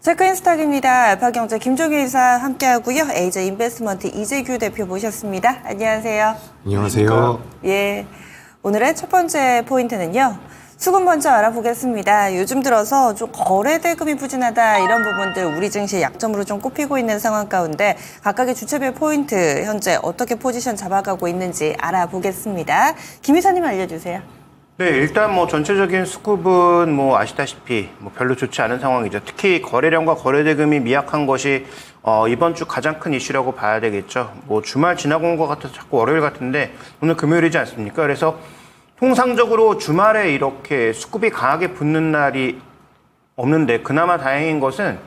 체크인스탁입니다. 알파경제 김종규 이사 함께하고요. 에이저 인베스트먼트 이재규 대표 모셨습니다. 안녕하세요. 안녕하세요. 예, 오늘의 첫 번째 포인트는요. 수급 먼저 알아보겠습니다. 요즘 들어서 좀 거래 대금이 부진하다 이런 부분들 우리 증시의 약점으로 좀 꼽히고 있는 상황 가운데 각각의 주체별 포인트 현재 어떻게 포지션 잡아가고 있는지 알아보겠습니다. 김 이사님 알려주세요. 네, 일단 전체적인 수급은 아시다시피 별로 좋지 않은 상황이죠. 특히 거래량과 거래대금이 미약한 것이 이번 주 가장 큰 이슈라고 봐야 되겠죠. 주말 지나고 온 것 같아서 자꾸 월요일 같은데 오늘 금요일이지 않습니까? 그래서 통상적으로 주말에 이렇게 수급이 강하게 붙는 날이 없는데 그나마 다행인 것은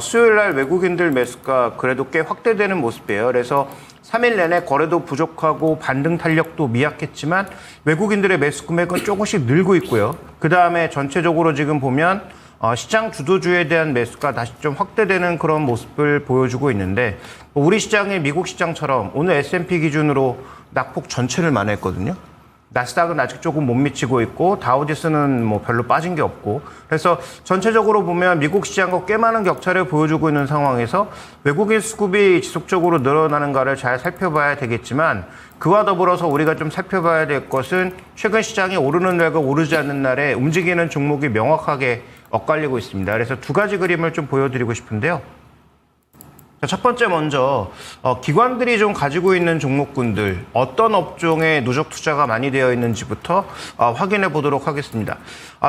수요일 날 외국인들 매수가 그래도 꽤 확대되는 모습이에요. 그래서 3일 내내 거래도 부족하고 반등 탄력도 미약했지만 외국인들의 매수 금액은 조금씩 늘고 있고요. 그 다음에 전체적으로 지금 보면 시장 주도주에 대한 매수가 다시 좀 확대되는 그런 모습을 보여주고 있는데 우리 시장이 미국 시장처럼 오늘 S&P 기준으로 낙폭 전체를 만회했거든요. 나스닥은 아직 조금 못 미치고 있고 다우지수는 별로 빠진 게 없고 그래서 전체적으로 보면 미국 시장과 꽤 많은 격차를 보여주고 있는 상황에서 외국인 수급이 지속적으로 늘어나는가를 잘 살펴봐야 되겠지만 그와 더불어서 우리가 좀 살펴봐야 될 것은 최근 시장이 오르는 날과 오르지 않는 날에 움직이는 종목이 명확하게 엇갈리고 있습니다. 그래서 두 가지 그림을 좀 보여드리고 싶은데요. 첫 번째 먼저 기관들이 좀 가지고 있는 종목군들 어떤 업종에 누적 투자가 많이 되어 있는지부터 확인해 보도록 하겠습니다.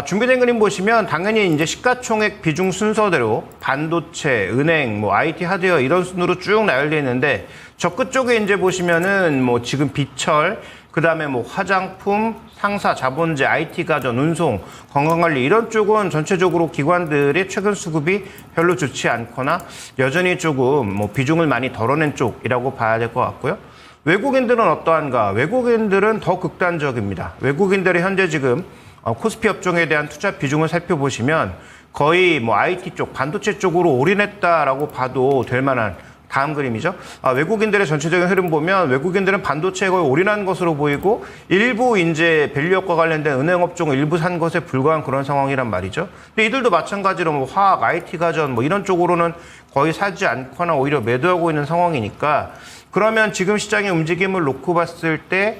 준비된 그림 보시면 당연히 이제 시가총액 비중 순서대로 반도체, 은행, IT 하드웨어 이런 순으로 쭉 나열되어 있는데 저 끝쪽에 이제 보시면은 지금 비철 그다음에 화장품, 상사, 자본재, IT 가전, 운송, 건강관리 이런 쪽은 전체적으로 기관들의 최근 수급이 별로 좋지 않거나 여전히 조금 비중을 많이 덜어낸 쪽이라고 봐야 될 것 같고요. 외국인들은 어떠한가? 외국인들은 더 극단적입니다. 외국인들의 현재 지금 코스피 업종에 대한 투자 비중을 살펴보시면 거의 IT 쪽, 반도체 쪽으로 올인했다라고 봐도 될 만한 다음 그림이죠. 외국인들의 전체적인 흐름 보면 외국인들은 반도체에 거의 올인한 것으로 보이고 일부 이제 밸류업과 관련된 은행 업종을 일부 산 것에 불과한 그런 상황이란 말이죠. 근데 이들도 마찬가지로 화학, IT 가전 이런 쪽으로는 거의 사지 않거나 오히려 매도하고 있는 상황이니까 그러면 지금 시장의 움직임을 놓고 봤을 때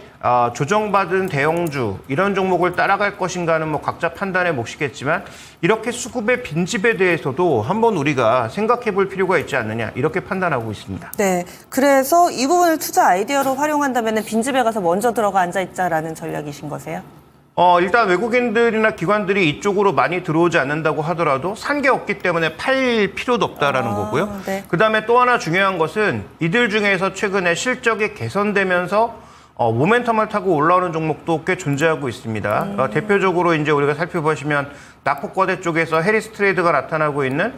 조정받은 대형주 이런 종목을 따라갈 것인가는 각자 판단의 몫이겠지만 이렇게 수급의 빈집에 대해서도 한번 우리가 생각해 볼 필요가 있지 않느냐 이렇게 판단하고 있습니다. 네, 그래서 이 부분을 투자 아이디어로 활용한다면 빈집에 가서 먼저 들어가 앉아있자라는 전략이신 거세요? 일단 외국인들이나 기관들이 이쪽으로 많이 들어오지 않는다고 하더라도 산 게 없기 때문에 팔 필요도 없다라는 거고요. 네. 그다음에 또 하나 중요한 것은 이들 중에서 최근에 실적이 개선되면서 모멘텀을 타고 올라오는 종목도 꽤 존재하고 있습니다. 대표적으로 이제 우리가 살펴보시면 낙폭과대 쪽에서 해리스 트레이드가 나타나고 있는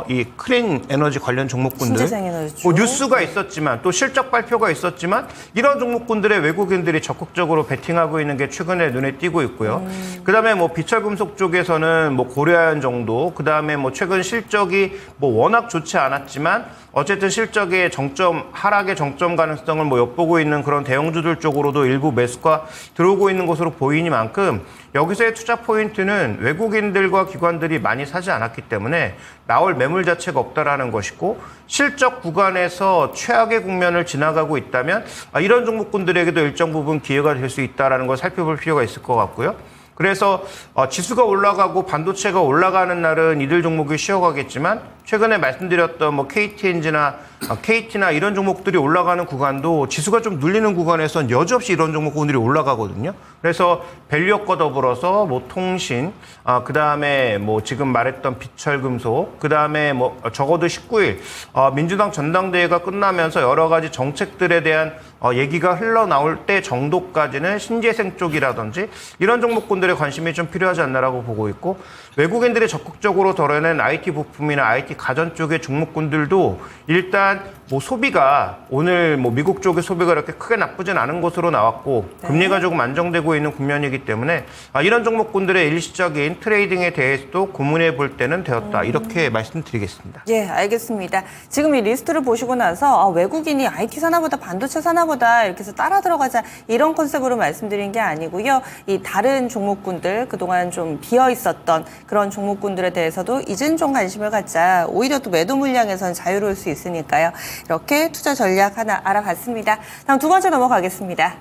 이 클린 에너지 관련 종목군들 신재생 에너지 쪽. 뉴스가 있었지만 또 실적 발표가 있었지만 이런 종목군들의 외국인들이 적극적으로 베팅하고 있는 게 최근에 눈에 띄고 있고요. 그다음에 비철금속 쪽에서는 고려아연 정도 그다음에 최근 실적이 워낙 좋지 않았지만 어쨌든 실적의 하락의 정점 가능성을 엿보고 있는 그런 대형주들 쪽으로도 일부 매수가 들어오고 있는 것으로 보이니만큼 여기서의 투자 포인트는 외국인들과 기관들이 많이 사지 않았기 때문에 나올 매물 자체가 없다라는 것이고 실적 구간에서 최악의 국면을 지나가고 있다면 이런 종목군들에게도 일정 부분 기회가 될 수 있다라는 걸 살펴볼 필요가 있을 것 같고요. 그래서 지수가 올라가고 반도체가 올라가는 날은 이들 종목이 쉬어가겠지만 최근에 말씀드렸던 KTNG나 KT나 이런 종목들이 올라가는 구간도 지수가 좀 눌리는 구간에선 여지없이 이런 종목군들이 올라가거든요. 그래서 밸류업과 더불어서 통신, 그다음에 지금 말했던 비철금속, 그다음에 적어도 19일 민주당 전당대회가 끝나면서 여러 가지 정책들에 대한 얘기가 흘러나올 때 정도까지는 신재생 쪽이라든지 이런 종목군들의 관심이 좀 필요하지 않나라고 보고 있고 외국인들이 적극적으로 덜어낸 IT 부품이나 IT 가전 쪽의 종목군들도 일단 소비가 오늘 미국 쪽의 소비가 이렇게 크게 나쁘진 않은 것으로 나왔고 금리가 조금 안정되고 있는 국면이기 때문에 이런 종목군들의 일시적인 트레이딩에 대해서도 고민해 볼 때는 되었다. 이렇게 말씀드리겠습니다. 예, 알겠습니다. 지금 이 리스트를 보시고 나서 외국인이 IT 산업보다 반도체 산업보다 이렇게 해서 따라 들어가자 이런 컨셉으로 말씀드린 게 아니고요. 이 다른 종목군들 그동안 좀 비어 있었던 그런 종목군들에 대해서도 이젠 좀 관심을 갖자. 오히려 또 매도 물량에선 자유로울 수 있으니까요. 이렇게 투자 전략 하나 알아봤습니다. 다음 두 번째 넘어가겠습니다.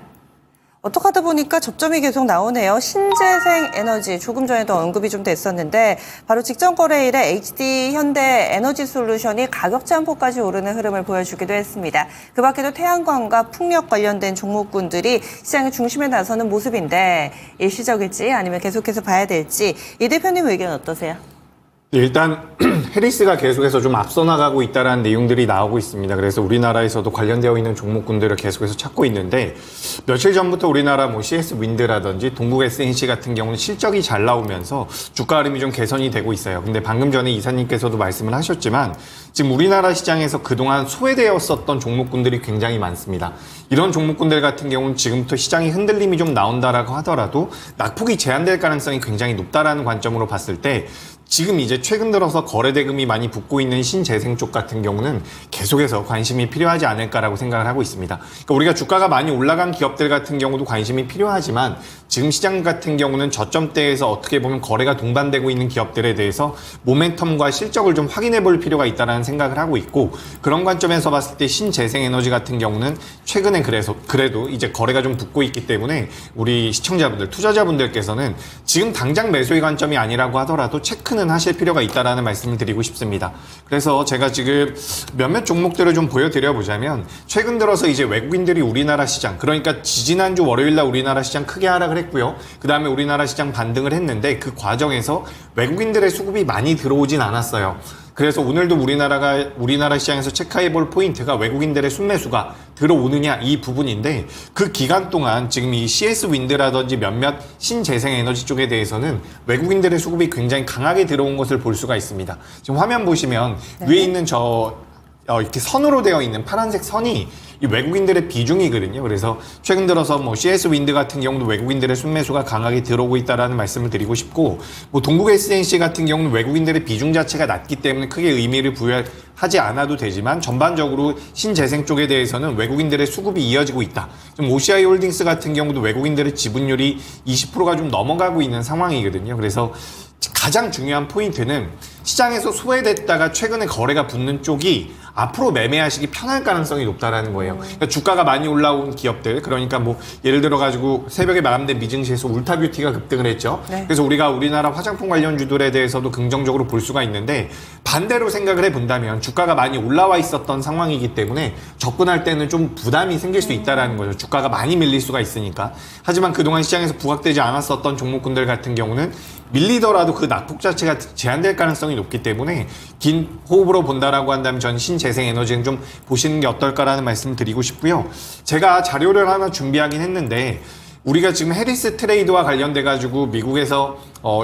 어떻게 하다 보니까 접점이 계속 나오네요. 신재생 에너지, 조금 전에도 언급이 좀 됐었는데 바로 직전 거래일에 HD 현대 에너지 솔루션이 가격 잠포까지 오르는 흐름을 보여주기도 했습니다. 그 밖에도 태양광과 풍력 관련된 종목군들이 시장의 중심에 나서는 모습인데 일시적일지 아니면 계속해서 봐야 될지 이 대표님 의견 어떠세요? 일단 해리스가 계속해서 좀 앞서 나가고 있다는 내용들이 나오고 있습니다. 그래서 우리나라에서도 관련되어 있는 종목군들을 계속해서 찾고 있는데 며칠 전부터 우리나라 뭐 CS 윈드라든지 동국 SNC 같은 경우는 실적이 잘 나오면서 주가 흐름이 좀 개선이 되고 있어요. 근데 방금 전에 이사님께서도 말씀을 하셨지만 지금 우리나라 시장에서 그동안 소외되었었던 종목군들이 굉장히 많습니다. 이런 종목군들 같은 경우는 지금부터 시장이 흔들림이 좀 나온다라고 하더라도 낙폭이 제한될 가능성이 굉장히 높다라는 관점으로 봤을 때 지금 이제 최근 들어서 거래대금이 많이 붙고 있는 신재생 쪽 같은 경우는 계속해서 관심이 필요하지 않을까라고 생각을 하고 있습니다. 그러니까 우리가 주가가 많이 올라간 기업들 같은 경우도 관심이 필요하지만 지금 시장 같은 경우는 저점대에서 어떻게 보면 거래가 동반되고 있는 기업들에 대해서 모멘텀과 실적을 좀 확인해 볼 필요가 있다는 생각을 하고 있고 그런 관점에서 봤을 때 신재생에너지 같은 경우는 최근에 그래도 이제 거래가 좀 붙고 있기 때문에 우리 시청자분들, 투자자분들께서는 지금 당장 매수의 관점이 아니라고 하더라도 체크는 하실 필요가 있다라는 말씀을 드리고 싶습니다. 그래서 제가 지금 몇몇 종목들을 좀 보여드려 보자면 최근 들어서 이제 외국인들이 우리나라 시장, 그러니까 지지난주 월요일날 우리나라 시장 크게 하락을 했고요. 그 다음에 우리나라 시장 반등을 했는데 그 과정에서 외국인들의 수급이 많이 들어오진 않았어요. 그래서 오늘도 우리나라 시장에서 체크해 볼 포인트가 외국인들의 순매수가 들어오느냐 이 부분인데 그 기간 동안 지금 이 CS 윈드라든지 몇몇 신재생 에너지 쪽에 대해서는 외국인들의 수급이 굉장히 강하게 들어온 것을 볼 수가 있습니다. 지금 화면 보시면 위에 있는 이렇게 선으로 되어 있는 파란색 선이 이 외국인들의 비중이거든요. 그래서 최근 들어서 뭐 CS 윈드 같은 경우도 외국인들의 순매수가 강하게 들어오고 있다라는 말씀을 드리고 싶고 뭐 동국 SNC 같은 경우는 외국인들의 비중 자체가 낮기 때문에 크게 의미를 부여하지 않아도 되지만 전반적으로 신재생 쪽에 대해서는 외국인들의 수급이 이어지고 있다. 좀 OCI 홀딩스 같은 경우도 외국인들의 지분율이 20%가 좀 넘어가고 있는 상황이거든요. 그래서 가장 중요한 포인트는 시장에서 소외됐다가 최근에 거래가 붙는 쪽이 앞으로 매매하시기 편할 가능성이 높다라는 거예요. 그러니까 주가가 많이 올라온 기업들, 그러니까 뭐 예를 들어 가지고 새벽에 마감된 미증시에서 울타뷰티가 급등을 했죠. 네. 그래서 우리가 우리나라 화장품 관련주들에 대해서도 긍정적으로 볼 수가 있는데 반대로 생각을 해본다면 주가가 많이 올라와 있었던 상황이기 때문에 접근할 때는 좀 부담이 생길 수 있다라는 거죠. 주가가 많이 밀릴 수가 있으니까. 하지만 그동안 시장에서 부각되지 않았었던 종목군들 같은 경우는 밀리더라도 그 낙폭 자체가 제한될 가능성이 높기 때문에 긴 호흡으로 본다라고 한다면 전 신재생 에너지는 좀 보시는 게 어떨까라는 말씀을 드리고 싶고요. 제가 자료를 하나 준비하긴 했는데 우리가 지금 해리스 트레이드와 관련돼 가지고 미국에서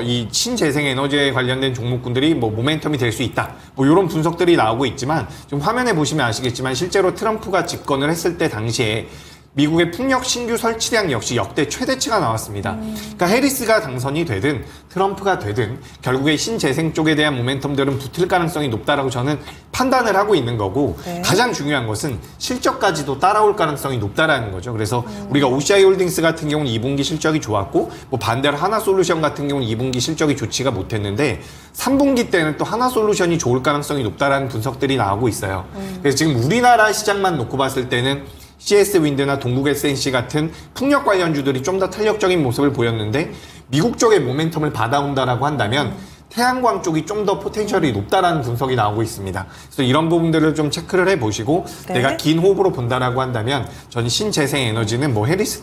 이 신재생 에너지에 관련된 종목군들이 뭐 모멘텀이 될 수 있다. 뭐 이런 분석들이 나오고 있지만 지금 화면에 보시면 아시겠지만 실제로 트럼프가 집권을 했을 때 당시에 미국의 풍력 신규 설치량 역시 역대 최대치가 나왔습니다. 그러니까 해리스가 당선이 되든 트럼프가 되든 결국에 신재생 쪽에 대한 모멘텀들은 붙을 가능성이 높다라고 저는 판단을 하고 있는 거고 네. 가장 중요한 것은 실적까지도 따라올 가능성이 높다라는 거죠. 그래서 우리가 OCI 홀딩스 같은 경우는 2분기 실적이 좋았고 뭐 반대로 하나솔루션 같은 경우는 2분기 실적이 좋지가 못했는데 3분기 때는 또 하나솔루션이 좋을 가능성이 높다라는 분석들이 나오고 있어요. 그래서 지금 우리나라 시장만 놓고 봤을 때는 CS 윈드나 동국 SNC 같은 풍력 관련주들이 좀 더 탄력적인 모습을 보였는데 미국 쪽의 모멘텀을 받아온다라고 한다면 태양광 쪽이 좀 더 포텐셜이 높다라는 분석이 나오고 있습니다. 그래서 이런 부분들을 좀 체크를 해보시고 네. 내가 긴 호흡으로 본다라고 한다면 전 신재생 에너지는 뭐 해리스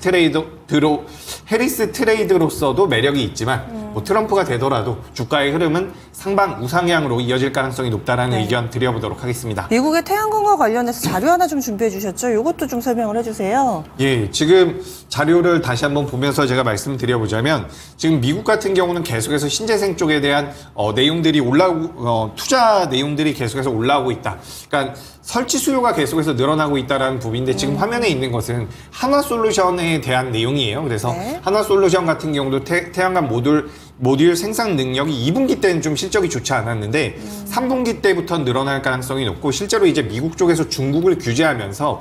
트레이드로서도 매력이 있지만 뭐 트럼프가 되더라도 주가의 흐름은 상방 우상향으로 이어질 가능성이 높다라는 네. 의견 드려보도록 하겠습니다. 미국의 태양광과 관련해서 자료 하나 좀 준비해 주셨죠? 이것도 좀 설명을 해주세요. 예, 지금 자료를 다시 한번 보면서 제가 말씀을 드려보자면 지금 미국 같은 경우는 계속해서 신재생 쪽에 대한 내용들이 투자 내용들이 계속해서 올라오고 있다. 그러니까 설치 수요가 계속해서 늘어나고 있다는 부분인데 지금 화면에 있는 것은 하나솔루션에 대한 내용이에요. 그래서 네. 하나솔루션 같은 경우도 태양광 모듈 모듈 생산 능력이 2분기 때는 좀 실적이 좋지 않았는데 3분기 때부터 늘어날 가능성이 높고 실제로 이제 미국 쪽에서 중국을 규제하면서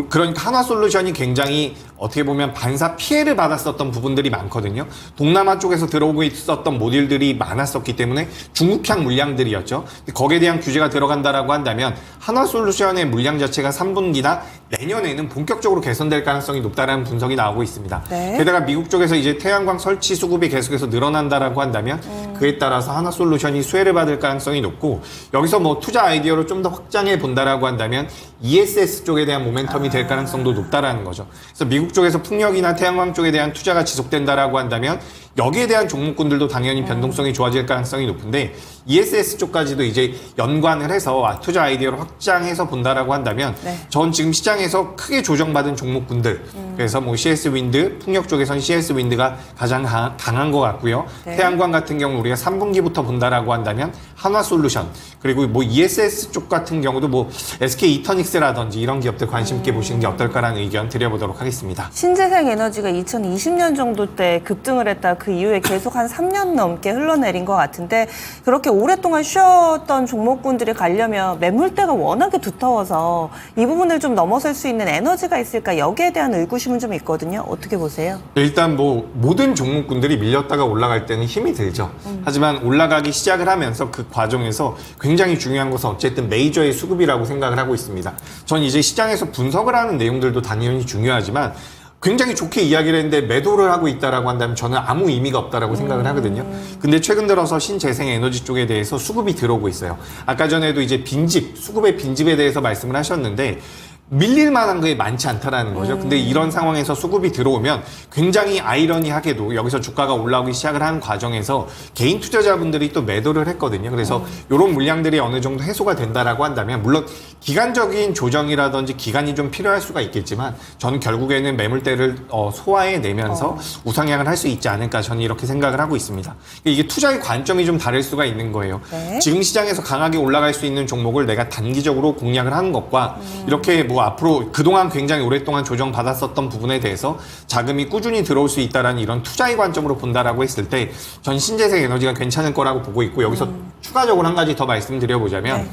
그러니까 한화솔루션이 굉장히 어떻게 보면 반사 피해를 받았었던 부분들이 많거든요. 동남아 쪽에서 들어오고 있었던 모듈들이 많았었기 때문에 중국향 물량들이었죠. 거기에 대한 규제가 들어간다라고 한다면 한화솔루션의 물량 자체가 3분기나 내년에는 본격적으로 개선될 가능성이 높다라는 분석이 나오고 있습니다. 네. 게다가 미국 쪽에서 이제 태양광 설치 수급이 계속해서 늘어난다라고 한다면 그에 따라서 한화솔루션이 수혜를 받을 가능성이 높고 여기서 뭐 투자 아이디어로 좀 더 확장해 본다라고 한다면 ESS 쪽에 대한 모멘텀이 될 가능성도 높다라는 거죠. 그래서 미국 쪽에서 풍력이나 태양광 쪽에 대한 투자가 지속된다라고 한다면 여기에 대한 종목군들도 당연히 변동성이 좋아질 가능성이 높은데 ESS 쪽까지도 이제 연관을 해서 투자 아이디어로 확장해서 본다라고 한다면 네. 전 지금 시장에서 크게 조정받은 종목군들 그래서 뭐 CS 윈드, 풍력 쪽에선 CS 윈드가 가장 강한 것 같고요. 네. 태양광 같은 경우 우리가 3분기부터 본다라고 한다면 한화솔루션 그리고 뭐 ESS 쪽 같은 경우도 뭐 SK 이터닉스라든지 이런 기업들 관심 있게 보시는 게 어떨까라는 의견 드려보도록 하겠습니다. 신재생 에너지가 2020년 정도 때 급등을 했다 그 이후에 계속 한 3년 넘게 흘러내린 것 같은데 그렇게 오랫동안 쉬었던 종목군들이 가려면 매물대가 워낙에 두터워서 이 부분을 좀 넘어설 수 있는 에너지가 있을까 여기에 대한 의구심은 좀 있거든요. 어떻게 보세요? 일단 뭐 모든 종목군들이 밀렸다가 올라갈 때는 힘이 들죠. 하지만 올라가기 시작을 하면서 그 과정에서 굉장히 중요한 것은 어쨌든 메이저의 수급이라고 생각을 하고 있습니다. 전 이제 시장에서 분석을 하는 내용들도 당연히 중요하지만 굉장히 좋게 이야기를 했는데 매도를 하고 있다라고 한다면 저는 아무 의미가 없다라고 생각을 하거든요. 근데 최근 들어서 신재생 에너지 쪽에 대해서 수급이 들어오고 있어요. 아까 전에도 이제 빈집, 수급의 빈집에 대해서 말씀을 하셨는데 밀릴 만한 게 많지 않다라는 거죠. 근데 이런 상황에서 수급이 들어오면 굉장히 아이러니하게도 여기서 주가가 올라오기 시작을 하는 과정에서 개인 투자자분들이 또 매도를 했거든요. 그래서 이런 물량들이 어느 정도 해소가 된다라고 한다면 물론 기간적인 조정이라든지 기간이 좀 필요할 수가 있겠지만 저는 결국에는 매물대를 소화해내면서 우상향을 할 수 있지 않을까 저는 이렇게 생각을 하고 있습니다. 이게 투자의 관점이 좀 다를 수가 있는 거예요. 네. 지금 시장에서 강하게 올라갈 수 있는 종목을 내가 단기적으로 공략을 하는 것과 이렇게 뭐 앞으로 그동안 굉장히 오랫동안 조정받았었던 부분에 대해서 자금이 꾸준히 들어올 수 있다라는 이런 투자의 관점으로 본다라고 했을 때 전 신재생 에너지가 괜찮을 거라고 보고 있고 여기서 추가적으로 한 가지 더 말씀드려보자면 네.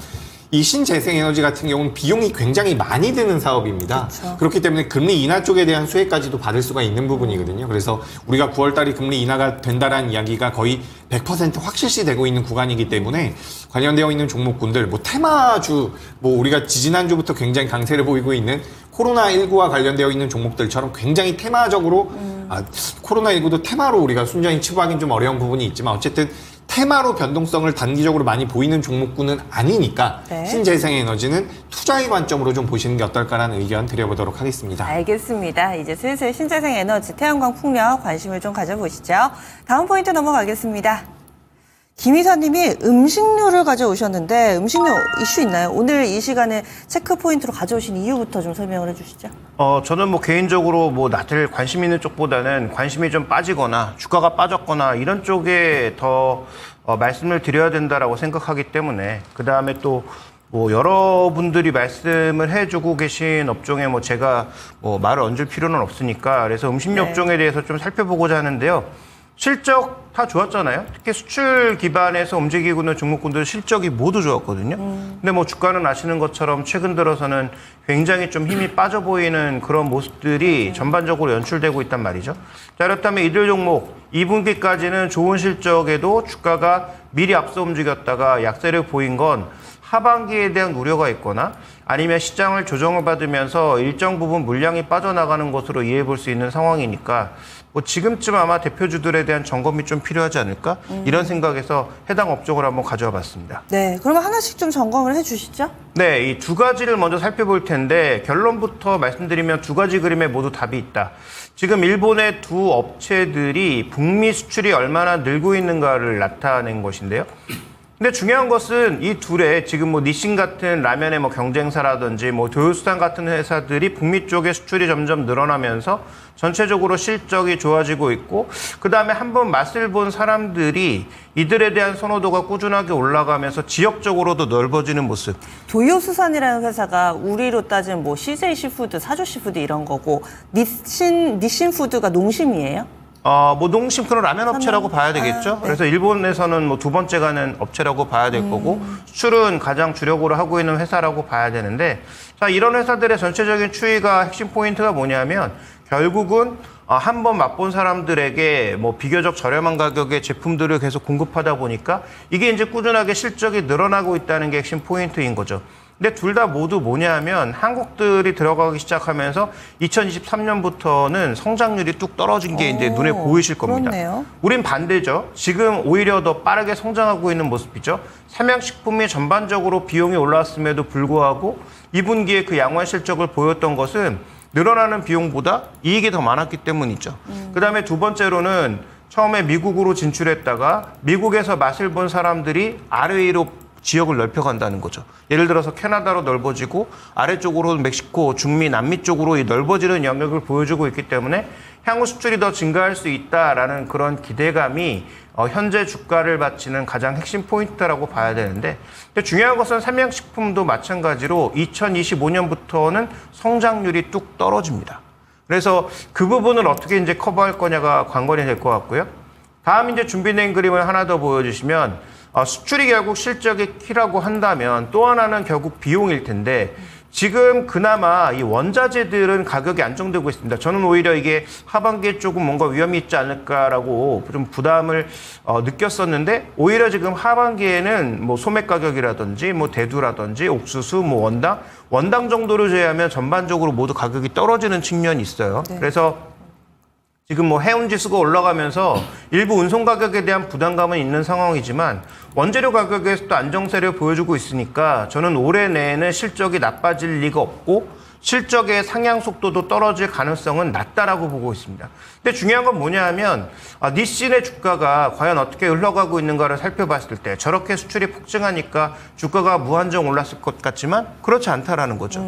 이 신재생 에너지 같은 경우는 비용이 굉장히 많이 드는 사업입니다. 그렇죠. 그렇기 때문에 금리 인하 쪽에 대한 수혜까지도 받을 수가 있는 부분이거든요. 그래서 우리가 9월 달이 금리 인하가 된다라는 이야기가 거의 100% 확실시 되고 있는 구간이기 때문에 관련되어 있는 종목군들, 뭐 테마주, 뭐 우리가 지지난주부터 굉장히 강세를 보이고 있는 코로나19와 관련되어 있는 종목들처럼 굉장히 테마적으로 코로나19도 테마로 우리가 순전히 치부하기는 좀 어려운 부분이 있지만 어쨌든 테마로 변동성을 단기적으로 많이 보이는 종목군은 아니니까 네. 신재생에너지는 투자의 관점으로 좀 보시는 게 어떨까라는 의견 드려보도록 하겠습니다. 알겠습니다. 이제 슬슬 신재생 에너지, 태양광 풍력 관심을 좀 가져보시죠. 다음 포인트 넘어가겠습니다. 김 이사님이 음식료를 가져오셨는데 음식료 이슈 있나요? 오늘 이 시간에 체크 포인트로 가져오신 이유부터 좀 설명을 해주시죠. 저는 뭐 개인적으로 뭐 나들 관심 있는 쪽보다는 관심이 좀 빠지거나 주가가 빠졌거나 이런 쪽에 더 말씀을 드려야 된다라고 생각하기 때문에 그 다음에 또 뭐 여러분들이 말씀을 해주고 계신 업종에 뭐 제가 뭐 말을 얹을 필요는 없으니까 그래서 음식료 네. 업종에 대해서 좀 살펴보고자 하는데요. 실적 다 좋았잖아요. 특히 수출 기반에서 움직이고 있는 종목군들 실적이 모두 좋았거든요. 근데 뭐 주가는 아시는 것처럼 최근 들어서는 굉장히 좀 힘이 빠져 보이는 그런 모습들이 전반적으로 연출되고 있단 말이죠. 자, 그렇다면 이들 종목 2분기까지는 좋은 실적에도 주가가 미리 앞서 움직였다가 약세를 보인 건 하반기에 대한 우려가 있거나 아니면 시장을 조정을 받으면서 일정 부분 물량이 빠져나가는 것으로 이해해 볼 수 있는 상황이니까 뭐 지금쯤 아마 대표주들에 대한 점검이 좀 필요하지 않을까? 이런 생각에서 해당 업종을 한번 가져와 봤습니다. 네, 그러면 하나씩 좀 점검을 해주시죠. 네, 이 두 가지를 먼저 살펴볼 텐데 결론부터 말씀드리면 두 가지 그림에 모두 답이 있다. 지금 일본의 두 업체들이 북미 수출이 얼마나 늘고 있는가를 나타낸 것인데요. 근데 중요한 것은 이 둘의 지금 뭐 니신 같은 라면의 뭐 경쟁사라든지 뭐 도요수산 같은 회사들이 북미 쪽에 수출이 점점 늘어나면서 전체적으로 실적이 좋아지고 있고 그 다음에 한번 맛을 본 사람들이 이들에 대한 선호도가 꾸준하게 올라가면서 지역적으로도 넓어지는 모습. 도요수산이라는 회사가 우리로 따지면 뭐 CJ 시푸드, 사조 시푸드 이런 거고 니신 푸드가 농심이에요? 뭐 농심크는 라면 업체라고 봐야 되겠죠. 네. 그래서 일본에서는 뭐 두 번째 가는 업체라고 봐야 될 거고 수출은 가장 주력으로 하고 있는 회사라고 봐야 되는데 자, 이런 회사들의 전체적인 추이가 핵심 포인트가 뭐냐면 결국은 한 번 맛본 사람들에게 뭐 비교적 저렴한 가격의 제품들을 계속 공급하다 보니까 이게 이제 꾸준하게 실적이 늘어나고 있다는 게 핵심 포인트인 거죠. 근데 둘 다 모두 뭐냐 하면 한국들이 들어가기 시작하면서 2023년부터는 성장률이 뚝 떨어진 게 이제 눈에 보이실 겁니다. 그렇네요. 우린 반대죠. 지금 오히려 더 빠르게 성장하고 있는 모습이죠. 삼양식품이 전반적으로 비용이 올랐음에도 불구하고 2분기에 그 양호한 실적을 보였던 것은 늘어나는 비용보다 이익이 더 많았기 때문이죠. 그다음에 두 번째로는 처음에 미국으로 진출했다가 미국에서 맛을 본 사람들이 아래위로 지역을 넓혀간다는 거죠. 예를 들어서 캐나다로 넓어지고 아래쪽으로 멕시코, 중미, 남미 쪽으로 이 넓어지는 영역을 보여주고 있기 때문에 향후 수출이 더 증가할 수 있다라는 그런 기대감이 현재 주가를 받치는 가장 핵심 포인트라고 봐야 되는데 근데 중요한 것은 삼양식품도 마찬가지로 2025년부터는 성장률이 뚝 떨어집니다. 그래서 그 부분을 어떻게 이제 커버할 거냐가 관건이 될 것 같고요. 다음 이제 준비된 그림을 하나 더 보여주시면 수출이 결국 실적의 키라고 한다면 또 하나는 결국 비용일 텐데 지금 그나마 이 원자재들은 가격이 안정되고 있습니다. 저는 오히려 이게 하반기에 조금 뭔가 위험이 있지 않을까라고 좀 부담을 느꼈었는데 오히려 지금 하반기에는 뭐 소매 가격이라든지 뭐 대두라든지 옥수수, 뭐 원당 정도를 제외하면 전반적으로 모두 가격이 떨어지는 측면이 있어요. 네. 그래서 지금 뭐 해운 지수가 올라가면서 일부 운송 가격에 대한 부담감은 있는 상황이지만 원재료 가격에서도 안정세를 보여주고 있으니까 저는 올해 내에는 실적이 나빠질 리가 없고 실적의 상향 속도도 떨어질 가능성은 낮다라고 보고 있습니다. 근데 중요한 건 뭐냐 하면 니신의 주가가 과연 어떻게 흘러가고 있는가를 살펴봤을 때 저렇게 수출이 폭증하니까 주가가 무한정 올랐을 것 같지만 그렇지 않다라는 거죠.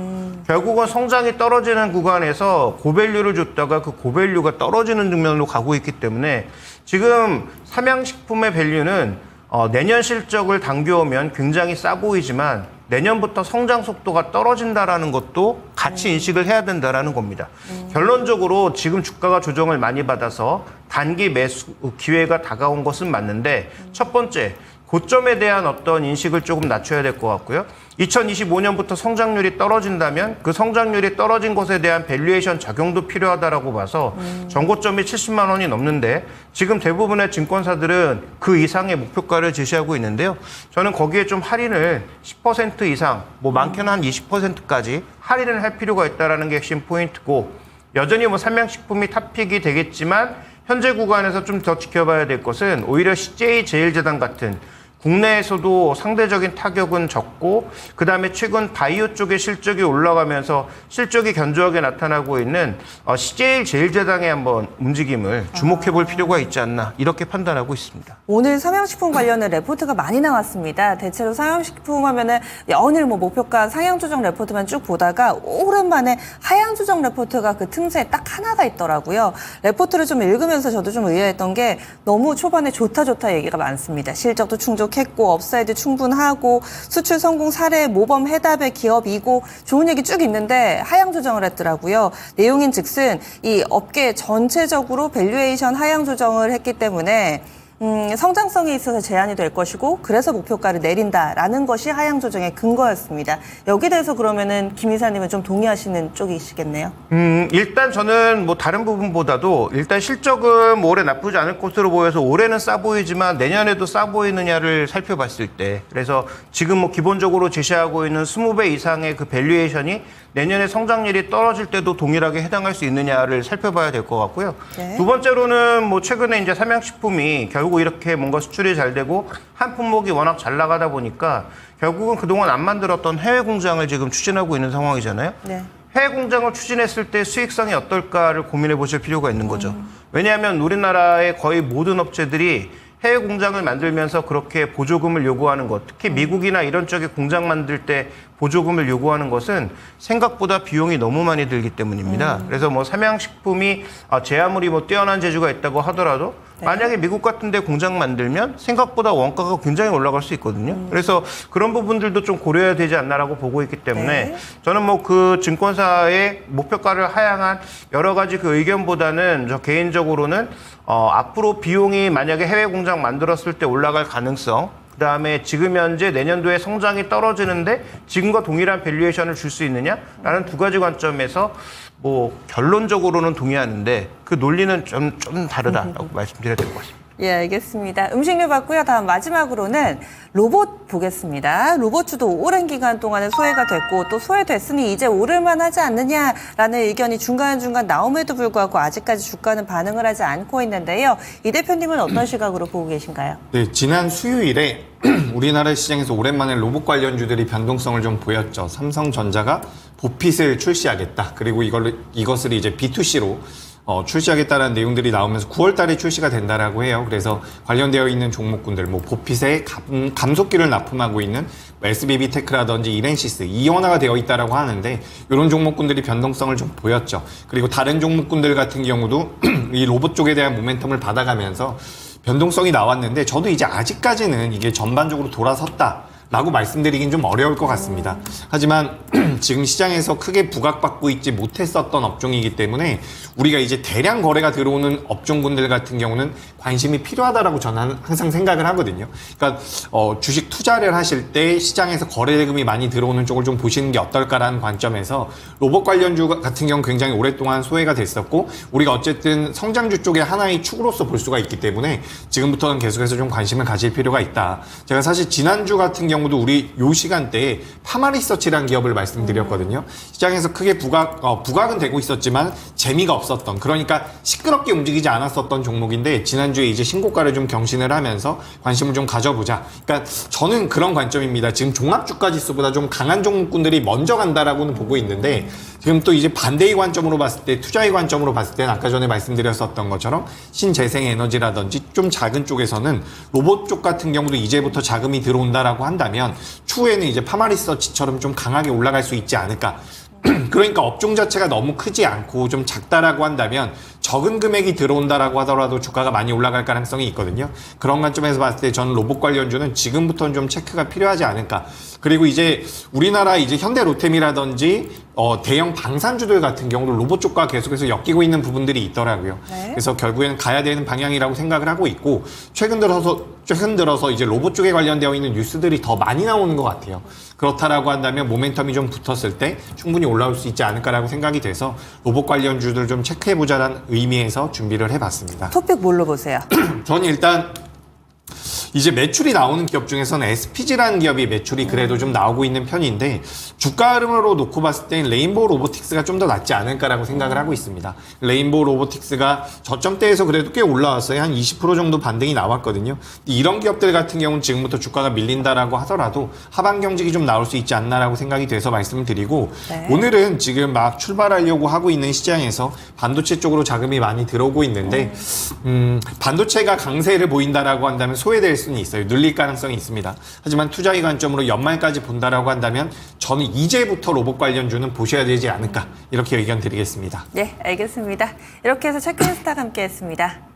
결국은 성장이 떨어지는 구간에서 고밸류를 줬다가 그 고밸류가 떨어지는 측면으로 가고 있기 때문에 지금 삼양식품의 밸류는 내년 실적을 당겨오면 굉장히 싸 보이지만 내년부터 성장 속도가 떨어진다라는 것도 같이 인식을 해야 된다라는 겁니다. 결론적으로 지금 주가가 조정을 많이 받아서 단기 매수 기회가 다가온 것은 맞는데 첫 번째 고점에 대한 어떤 인식을 조금 낮춰야 될 것 같고요. 2025년부터 성장률이 떨어진다면 그 성장률이 떨어진 것에 대한 밸류에이션 적용도 필요하다라고 봐서 전고점이 70만 원이 넘는데 지금 대부분의 증권사들은 그 이상의 목표가를 제시하고 있는데요. 저는 거기에 좀 할인을 10% 이상, 뭐 많게는 한 20%까지 할인을 할 필요가 있다는 게 핵심 포인트고 여전히 뭐 삼양식품이 탑픽이 되겠지만 현재 구간에서 좀 더 지켜봐야 될 것은 오히려 CJ제일제당 같은 국내에서도 상대적인 타격은 적고 그다음에 최근 바이오 쪽의 실적이 올라가면서 실적이 견조하게 나타나고 있는 CJ제일제당의 한번 움직임을 주목해 볼 필요가 있지 않나 이렇게 판단하고 있습니다. 오늘 삼양식품 관련된 레포트가 많이 나왔습니다. 대체로 삼양식품 하면은 연일 뭐 목표가 상향 조정 레포트만 쭉 보다가 오랜만에 하향 조정 레포트가 그 틈새에 딱 하나가 있더라고요. 레포트를 좀 읽으면서 저도 좀 의아했던 게 너무 초반에 좋다 얘기가 많습니다. 실적도 충족했고 업사이드 충분하고 수출 성공 사례 모범 해답의 기업이고 좋은 얘기 쭉 있는데 하향 조정을 했더라고요. 내용인 즉슨 이 업계 전체적으로 밸류에이션 하향 조정을 했기 때문에 성장성에 있어서 제한이 될 것이고 그래서 목표가를 내린다라는 것이 하향 조정의 근거였습니다. 여기에 대해서 그러면은 김 이사님은 좀 동의하시는 쪽이시겠네요. 일단 저는 뭐 다른 부분보다도 일단 실적은 뭐 올해 나쁘지 않을 것으로 보여서 올해는 싸 보이지만 내년에도 싸 보이느냐를 살펴봤을 때 그래서 지금 뭐 기본적으로 제시하고 있는 20배 이상의 그 밸류에이션이 내년에 성장률이 떨어질 때도 동일하게 해당할 수 있느냐를 살펴봐야 될 것 같고요. 네. 두 번째로는 뭐 최근에 이제 삼양식품이 결국 이렇게 뭔가 수출이 잘 되고 한 품목이 워낙 잘 나가다 보니까 결국은 그동안 안 만들었던 해외 공장을 지금 추진하고 있는 상황이잖아요. 네. 해외 공장을 추진했을 때 수익성이 어떨까를 고민해 보실 필요가 있는 거죠. 왜냐하면 우리나라의 거의 모든 업체들이 해외 공장을 만들면서 그렇게 보조금을 요구하는 것, 특히 미국이나 이런 쪽에 공장 만들 때 보조금을 요구하는 것은 생각보다 비용이 너무 많이 들기 때문입니다. 그래서 뭐 삼양식품이 제 아무리 뭐 뛰어난 재주가 있다고 하더라도 만약에 미국 같은 데 공장 만들면 생각보다 원가가 굉장히 올라갈 수 있거든요. 그래서 그런 부분들도 좀 고려해야 되지 않나라고 보고 있기 때문에 네. 저는 뭐 그 증권사의 목표가를 하향한 여러 가지 그 의견보다는 저 개인적으로는 앞으로 비용이 만약에 해외 공장 만들었을 때 올라갈 가능성, 그다음에 지금 현재 내년도에 성장이 떨어지는데 지금과 동일한 밸류에이션을 줄 수 있느냐라는 두 가지 관점에서 뭐 결론적으로는 동의하는데 그 논리는 좀 다르다라고 말씀드려야 될 것 같습니다. 예, 알겠습니다. 음식료 받고요. 다음 마지막으로는 로봇 보겠습니다. 로봇주도 오랜 기간 동안에 소외가 됐고 또 소외됐으니 이제 오를만 하지 않느냐라는 의견이 중간중간 나옴에도 불구하고 아직까지 주가는 반응을 하지 않고 있는데요. 이 대표님은 어떤 시각으로 보고 계신가요? 네, 지난 수요일에 우리나라 시장에서 오랜만에 로봇 관련주들이 변동성을 좀 보였죠. 삼성전자가 보핏을 출시하겠다. 그리고 이것을 이제 B2C로 출시하겠다는 내용들이 나오면서 9월 달에 출시가 된다라고 해요. 그래서 관련되어 있는 종목군들, 뭐 보핏에 감속기를 납품하고 있는 SBB테크라든지 이렌시스, 이원화가 되어 있다라고 하는데 이런 종목군들이 변동성을 좀 보였죠. 그리고 다른 종목군들 같은 경우도 이 로봇 쪽에 대한 모멘텀을 받아가면서 변동성이 나왔는데 저도 이제 아직까지는 이게 전반적으로 돌아섰다. 라고 말씀드리긴 좀 어려울 것 같습니다. 하지만 지금 시장에서 크게 부각받고 있지 못했었던 업종이기 때문에 우리가 이제 대량 거래가 들어오는 업종군들 같은 경우는 관심이 필요하다라고 저는 항상 생각을 하거든요. 그러니까 주식 투자를 하실 때 시장에서 거래 대금이 많이 들어오는 쪽을 좀 보시는 게 어떨까라는 관점에서 로봇 관련주 같은 경우 굉장히 오랫동안 소외가 됐었고 우리가 어쨌든 성장주 쪽의 하나의 축으로서 볼 수가 있기 때문에 지금부터는 계속해서 좀 관심을 가질 필요가 있다. 제가 사실 지난주 같은 경우도 우리 요 시간대에 파마리서치라는 기업을 말씀드렸거든요. 시장에서 크게 부각은 되고 있었지만 재미가 없었던, 그러니까 시끄럽게 움직이지 않았었던 종목인데 지난주에 이제 신고가를 좀 경신을 하면서 관심을 좀 가져보자. 그러니까 저는 그런 관점입니다. 지금 종합주가지수보다 좀 강한 종목군들이 먼저 간다라고는 보고 있는데 지금 또 이제 반대의 관점으로 봤을 때, 투자의 관점으로 봤을 때는 아까 전에 말씀드렸었던 것처럼 신재생에너지라든지 좀 작은 쪽에서는 로봇 쪽 같은 경우도 이제부터 자금이 들어온다라고 한다면 추후에는 이제 파마리서치처럼 좀 강하게 올라갈 수 있지 않을까. 그러니까 업종 자체가 너무 크지 않고 좀 작다라고 한다면 적은 금액이 들어온다라고 하더라도 주가가 많이 올라갈 가능성이 있거든요. 그런 관점에서 봤을 때 저는 로봇 관련주는 지금부터는 좀 체크가 필요하지 않을까. 그리고 이제 우리나라 이제 현대로템이라든지 대형 방산주들 같은 경우도 로봇 쪽과 계속해서 엮이고 있는 부분들이 있더라고요. 네. 그래서 결국에는 가야 되는 방향이라고 생각을 하고 있고 최근 들어서 이제 로봇 쪽에 관련되어 있는 뉴스들이 더 많이 나오는 것 같아요. 그렇다라고 한다면 모멘텀이 좀 붙었을 때 충분히 올라올 수 있지 않을까라고 생각이 돼서 로봇 관련주들 좀 체크해보자라는 의미에서 준비를 해봤습니다. 토픽 뭘로 보세요? 저는 일단 이제 매출이 나오는 기업 중에서는 SPG라는 기업이 매출이 그래도 좀 나오고 있는 편인데 주가 흐름으로 놓고 봤을 땐 레인보우 로보틱스가 좀 더 낫지 않을까라고 생각을 하고 있습니다. 레인보우 로보틱스가 저점대에서 그래도 꽤 올라왔어요. 한 20% 정도 반등이 나왔거든요. 이런 기업들 같은 경우는 지금부터 주가가 밀린다라고 하더라도 하반 경직이 좀 나올 수 있지 않나라고 생각이 돼서 말씀을 드리고 네. 오늘은 지금 막 출발하려고 하고 있는 시장에서 반도체 쪽으로 자금이 많이 들어오고 있는데 반도체가 강세를 보인다라고 한다면 소외될 수는 있어요. 눌릴 가능성이 있습니다. 하지만 투자의 관점으로 연말까지 본다라고 한다면 저는 이제부터 로봇 관련주는 보셔야 되지 않을까 이렇게 의견 드리겠습니다. 네, 알겠습니다. 이렇게 해서 체크리스트와 함께했습니다.